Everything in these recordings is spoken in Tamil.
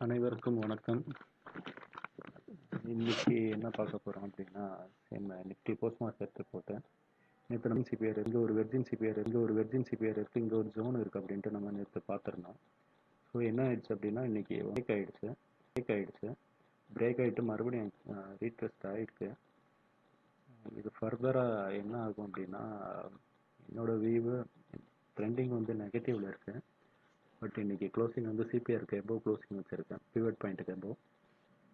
அனைவருக்கும் வணக்கம். இன்னைக்கு என்ன பார்க்க போறோம் அப்படின்னா, என்ன நிஃப்டி போஸ்ட் மார்க்கெட் ரிப்போர்ட்டு. நேற்று நம்ம சிபிஆர் இங்கே ஒரு வெர்ஜின் சிபிஆர் இருக்கு, இங்கே ஒரு ஜோன் இருக்குது அப்படின்ட்டு நம்ம நேற்று பார்த்துருந்தோம். ஸோ என்ன ஆயிடுச்சு அப்படின்னா, இன்னைக்கு பிரேக் ஆகிட்டு மறுபடியும் ரீட்ரெஸ்ட் ஆகிருக்கு. இது ஃபர்தராக என்ன ஆகும் அப்படின்னா, என்னோட வியூவு ட்ரெண்டிங் வந்து நெகட்டிவில் இருக்குது. பட் இன்னைக்கு க்ளோசிங் வந்து சிபிஆருக்கு எபோவ் க்ளோசிங் வச்சுருக்கேன், பிவட் பாயிண்ட்டுக்கு above.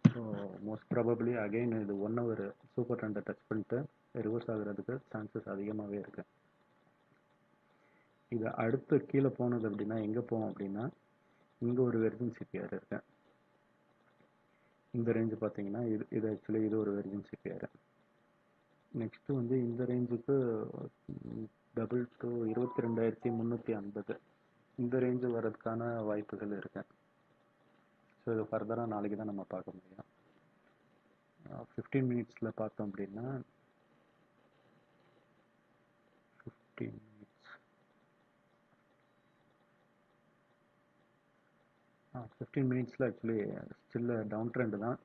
So most probably again இது 1 hour சூப்பர் ட்ரெண்டை டச் பண்ணிட்டு ரிவர்ஸ் ஆகுறதுக்கு சான்சஸ் அதிகமாகவே இருக்கு. இது அடுத்து கீழே போனது அப்படின்னா எங்கே போவோம் அப்படின்னா, இங்கே ஒரு வெர்ஜின் சிபிஆர் இருக்கு. இந்த ரேஞ்சு பார்த்தீங்கன்னா இது ஆக்சுவலி இது ஒரு வெர்ஜின் சிபிஆர். நெக்ஸ்ட்டு வந்து இந்த ரேஞ்சுக்கு டபுள் டு 22,350 இந்த ரேஞ்சு வர்றதுக்கான வாய்ப்புகள் இருக்கு. ஸோ இது ஃபர்தராக நாளைக்கு தான் நம்ம பார்க்க முடியும். 15 minutesல பார்த்தோம் அப்படின்னா 15 minutesல ஆக்சுவலி ஸ்டில் டவுன் ட்ரெண்டு தான்.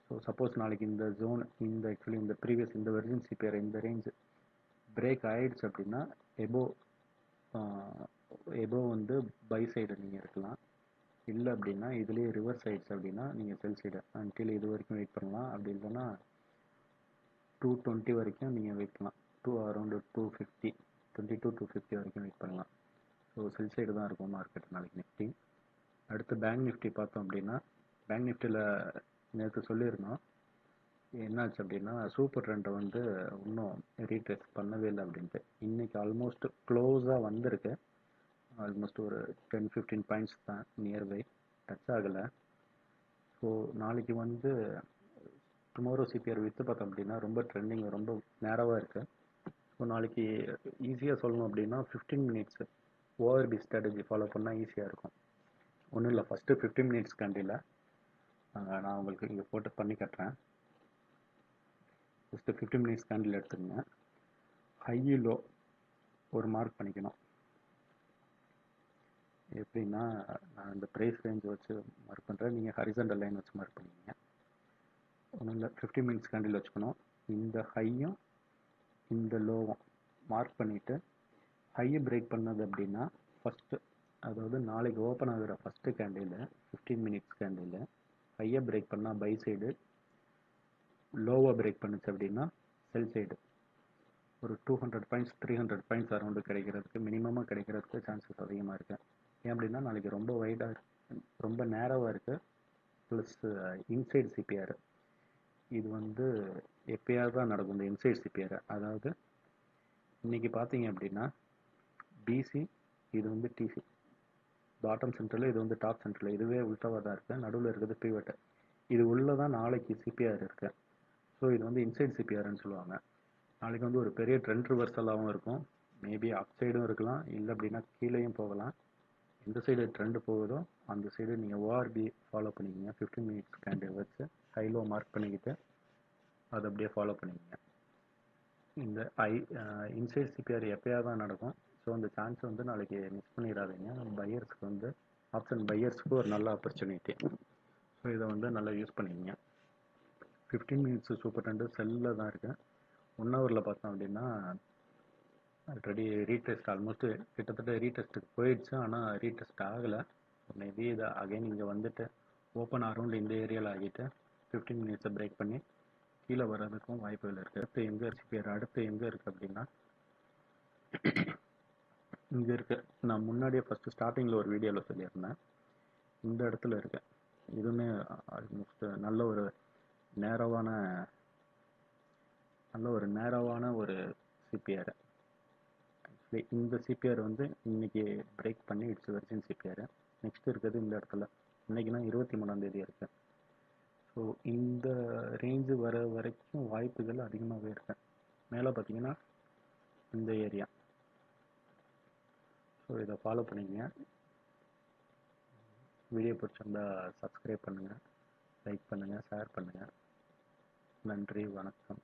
ஸோ சப்போஸ் நாளைக்கு இந்த ஜோன் இந்த ப்ரீவியஸ் இந்த வெர்ஜின் சிபிஆர் இந்த ரேஞ்ச் பிரேக் ஆயிடுச்சு அப்படின்னா எபோ வந்து பை சைடு நீங்கள் இருக்கலாம். இல்லை அப்படின்னா இதுலேயே ரிவர்ஸ் ஆயிடுச்சு அப்படின்னா நீங்கள் செல் சைடு அன்டில் இது வரைக்கும் வெயிட் பண்ணலாம். அப்படி இல்லைன்னா 220 வரைக்கும் நீங்கள் வெயிட் பண்ணலாம். அரௌண்டு 250 250 வரைக்கும் வெயிட் பண்ணலாம். ஸோ செல் சைடு தான் இருக்கும் மார்க்கெட் நாளைக்கு நிஃப்டி. அடுத்து பேங்க் நிஃப்டி பார்த்தோம் அப்படின்னா, பேங்க் நிஃப்டியில் நேற்று சொல்லியிருந்தோம் என்னாச்சு அப்படின்னா, சூப்பர் ட்ரெண்டை வந்து இன்னும் ரீட்ரேஸ் பண்ணவே இல்லை அப்படின்ட்டு. இன்றைக்கி ஆல்மோஸ்ட் க்ளோஸாக வந்திருக்கு. ஆல்மோஸ்ட் ஒரு 10-15 பாயிண்ட்ஸ் தான் நியர்பை, டச் ஆகலை. ஸோ நாளைக்கு வந்து டுமாரோ சிபிஆர் விற்று பார்த்தோம் அப்படின்னா ரொம்ப ட்ரெண்டிங் ரொம்ப நேரவாக இருக்குது. ஸோ நாளைக்கு ஈஸியாக சொல்லணும் அப்படின்னா 15 minutes ஓஆர்பி ஸ்ட்ராட்டஜி ஃபாலோ பண்ணால் ஈஸியாக இருக்கும். ஒன்றும் இல்லை, ஃபஸ்ட்டு 15 minutes கேண்டில் நான் உங்களுக்கு இங்கே போட்டு பண்ணி கட்டுறேன். ஃபஸ்ட்டு 15 minutes கேண்டில் எடுத்துக்கங்க. ஹை லோ ஒரு மார்க் பண்ணிக்கணும். எப்படின்னா நான் இந்த ப்ரைஸ் ரேஞ்ச் வச்சு மார்க் பண்ணுறேன், நீங்கள் ஹரிசண்டல் லைன் வச்சு மார்க் பண்ணிக்கங்க. ஒன்றும் இல்லை, 15 minutes கேண்டில் வச்சுக்கணும். இந்த ஹையும் இந்த லோவும் மார்க் பண்ணிவிட்டு ஹையை பிரேக் பண்ணது அப்படின்னா ஃபஸ்ட்டு, அதாவது நாளைக்கு ஓப்பன் ஆகிற ஃபஸ்ட்டு கேண்டில் 15 minutes கேண்டில் ஹையை பிரேக் பண்ணால் பை சைடு, லோவை பிரேக் பண்ணுச்சு அப்படின்னா செல் சைடு. ஒரு 200 பாயிண்ட்ஸ் 300 பாயிண்ட்ஸ் அரௌண்டு கிடைக்கிறதுக்கு மினிமமாக கிடைக்கிறதுக்கு சான்சஸ் அதிகமாக இருக்குது. ஏன் அப்படின்னா நாளைக்கு ரொம்ப வைடாக ரொம்ப நேரவாக இருக்குது. ப்ளஸ் இன்சைடு சிபிஆர் இது வந்து எப்பயாவது தான் நடக்கும். இந்த இன்சைடு சிபிஆர் அதாவது இன்றைக்கி பார்த்தீங்க அப்படின்னா பிசி இது வந்து டிசி, பாட்டம் சென்டரில் இது வந்து டாப் சென்டரில், இதுவே உள்டாவாக தான் இருக்குது. நடுவில் இருக்கிறது பிவட். இது உள்ளே தான் நாளைக்கு சிபிஆர் இருக்குது. ஸோ இது வந்து இன்சைட் சிபிஆர்னு சொல்லுவாங்க. நாளைக்கு வந்து ஒரு பெரிய ட்ரெண்ட் ரிவர்சலாகவும் இருக்கும். மேபி அப் சைடும் இருக்கலாம், இல்லை அப்படின்னா கீழேயும் போகலாம். எந்த சைடு ட்ரெண்டு போகுதோ அந்த சைடு நீங்கள் ஓஆர்பி ஃபாலோ பண்ணிக்கிங்க. 15 minutes கேண்டில் வச்சு ஹைலோ மார்க் பண்ணிக்கிட்டு அதை அப்படியே ஃபாலோ பண்ணிக்கிங்க. இந்த இன்சைட் சிபிஆர் எப்போயாவது தான் நடக்கும். ஸோ அந்த சான்ஸ் வந்து நாளைக்கு மிஸ் பண்ணிடாதீங்க. பையர்ஸ்க்கு வந்து ஆப்ஷன் பையர்ஸ்க்கு ஒரு நல்ல ஆப்பர்ச்சுனிட்டி. ஸோ இதை வந்து நல்லா யூஸ் பண்ணிக்கிங்க. 15 minutes சூப்பர் ட்ரெண்டு செல்லில் தான் இருக்குது. 1 hourல பார்த்தோம் அப்படின்னா ஆல்ரெடி ரீடெஸ்ட் ஆல்மோஸ்ட் கிட்டத்தட்ட ரீடெஸ்ட்டுக்கு போயிடுச்சு. ஆனால் ரீடெஸ்ட் ஆகலை. மேபி இதை அகைன் இங்கே வந்துட்டு ஓப்பன் அரௌண்ட் இந்த ஏரியாவில் ஆகிட்டு 15 minutes பிரேக் பண்ணி கீழே வர்றதுக்கும் வாய்ப்புகள் இருக்குது. அடுத்து எங்கே சிபிஆர் அடுத்து எங்கே இருக்குது அப்படின்னா இங்கே இருக்குது. நான் முன்னாடியே ஃபஸ்ட்டு ஸ்டார்டிங்கில் ஒரு வீடியோவில் சொல்லியிருந்தேன், இந்த இடத்துல இருக்குது. இதுவுமே ஆல்மோஸ்ட் நல்ல ஒரு நேரவான ஒரு சிபிஆர். இந்த சிபிஆர் வந்து இன்னைக்கு பிரேக் பண்ணி இட்ஸ் வெர்ஜின் சிபிஆர். நெக்ஸ்ட் இருக்கிறது இந்த இடத்துல. இன்னைக்குனா 23ஆம் தேதி இருக்கு. ஸோ இந்த ரேஞ்சு வர வரைக்கும் வாய்ப்புகள் அதிகமாகவே இருக்கு. மேலே பார்த்தீங்கன்னா இந்த ஏரியா. ஸோ இதை ஃபாலோ பண்ணிக்கங்க. வீடியோ பிடிச்சிருந்தா சப்ஸ்கிரைப் பண்ணுங்கள், லைக் பண்ணுங்கள், ஷேர் பண்ணுங்கள். நன்றி, வணக்கம்.